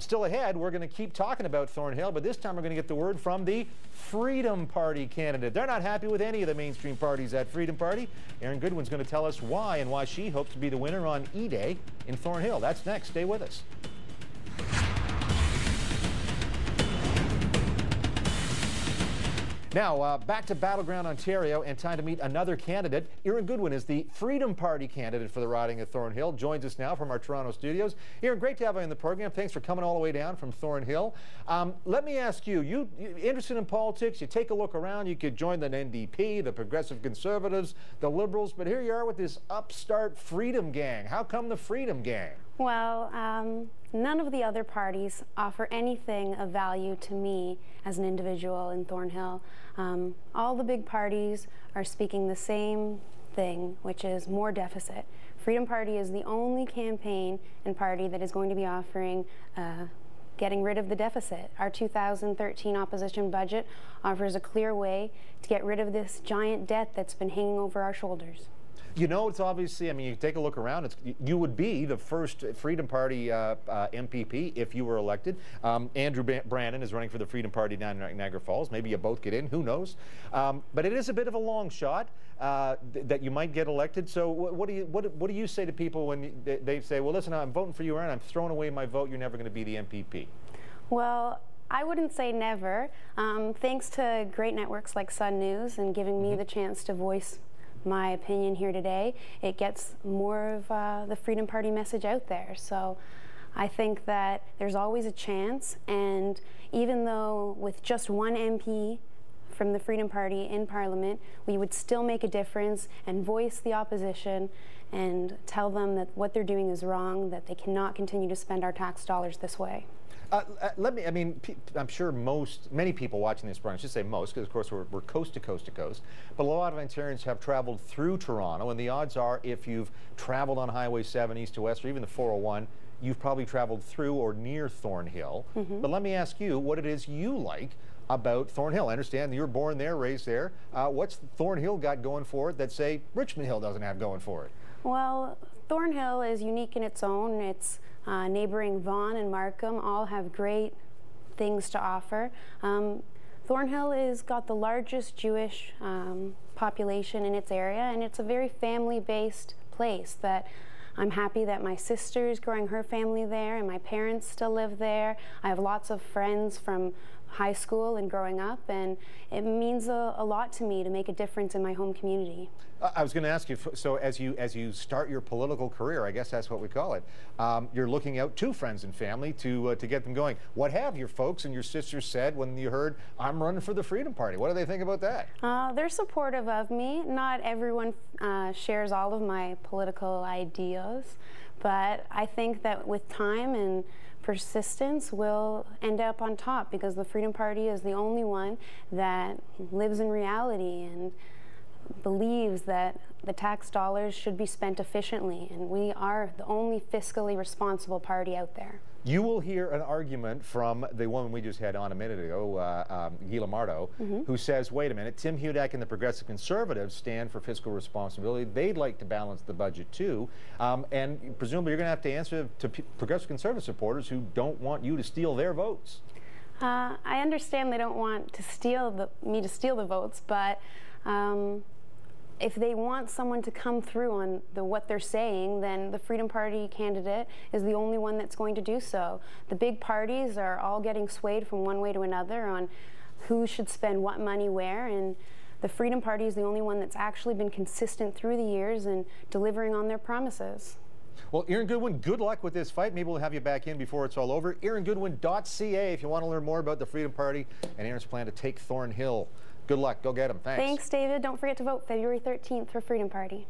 Still ahead, we're going to keep talking about Thornhill, but this time we're going to get the word from the Freedom Party candidate. They're not happy with any of the mainstream parties at Freedom Party. Erin Goodwin's going to tell us why and why she hopes to be the winner on E-Day in Thornhill. That's next. Stay with us. Now, back to Battleground, Ontario, and time to meet another candidate. Erin Goodwin is the Freedom Party candidate for the riding of Thornhill. Joins us now from our Toronto studios. Erin, great to have you on the program. Thanks for coming all the way down from Thornhill. Let me ask you, you interested in politics? You take a look around. You could join the NDP, the Progressive Conservatives, the Liberals, but here you are with this upstart Freedom Gang. How come the Freedom Gang? Well, none of the other parties offer anything of value to me as an individual in Thornhill. All the big parties are speaking the same thing, which is more deficit. Freedom Party is the only campaign and party that is going to be offering getting rid of the deficit. Our 2013 opposition budget offers a clear way to get rid of this giant debt that's been hanging over our shoulders. You know, it's obviously, I mean, you take a look around, you would be the first Freedom Party MPP if you were elected. Andrew Brandon is running for the Freedom Party down in Niagara Falls. Maybe you both get in, who knows? But it is a bit of a long shot that you might get elected. So what do you say to people when they say, well, listen, I'm voting for you, Erin, I'm throwing away my vote, you're never going to be the MPP? Well, I wouldn't say never. Thanks to great networks like Sun News and giving me the chance to voice my opinion here today, it gets more of the Freedom Party message out there. So I think that there's always a chance, and even though with just one MP from the Freedom Party in Parliament, we would still make a difference and voice the opposition and tell them that what they're doing is wrong, that they cannot continue to spend our tax dollars this way. I'm sure many people watching this program, I should say most, because of course we're coast to coast to coast, but a lot of Ontarians have traveled through Toronto, and the odds are if you've traveled on Highway 7 east to west, or even the 401, you've probably traveled through or near Thornhill. But let me ask you what it is you like about Thornhill. I understand you were born there, raised there. What's Thornhill got going for it that, say, Richmond Hill doesn't have going for it? Well, Thornhill is unique in its own. It's neighboring Vaughan and Markham all have great things to offer. Thornhill has got the largest Jewish population in its area, and it's a very family-based place that I'm happy that my sister's growing her family there and my parents still live there. I have lots of friends from high school and growing up, and it means a lot to me to make a difference in my home community. I was going to ask you, so as you start your political career, I guess that's what we call it, you're looking out to friends and family to get them going. What have your folks and your sisters said when you heard, I'm running for the Freedom Party? What do they think about that? They're supportive of me. Not everyone shares all of my political ideas, but I think that with time and persistence we'll end up on top, because the Freedom Party is the only one that lives in reality and believes that the tax dollars should be spent efficiently, and we are the only fiscally responsible party out there. You will hear an argument from the woman we just had on a minute ago, Gila Mardo, who says, wait a minute, Tim Hudak and the Progressive Conservatives stand for fiscal responsibility. They'd like to balance the budget too. And presumably you're going to have to answer to Progressive Conservative supporters who don't want you to steal their votes. I understand they don't want to steal me to steal the votes, but if they want someone to come through on what they're saying, then the Freedom Party candidate is the only one that's going to do so. The big parties are all getting swayed from one way to another on who should spend what money where, and the Freedom Party is the only one that's actually been consistent through the years and delivering on their promises. Well, Erin Goodwin, good luck with this fight. Maybe we'll have you back in before it's all over. ErinGoodwin.ca if you want to learn more about the Freedom Party and Erin's plan to take Thornhill. Good luck. Go get them. Thanks. Thanks, David. Don't forget to vote February 13th for Freedom Party.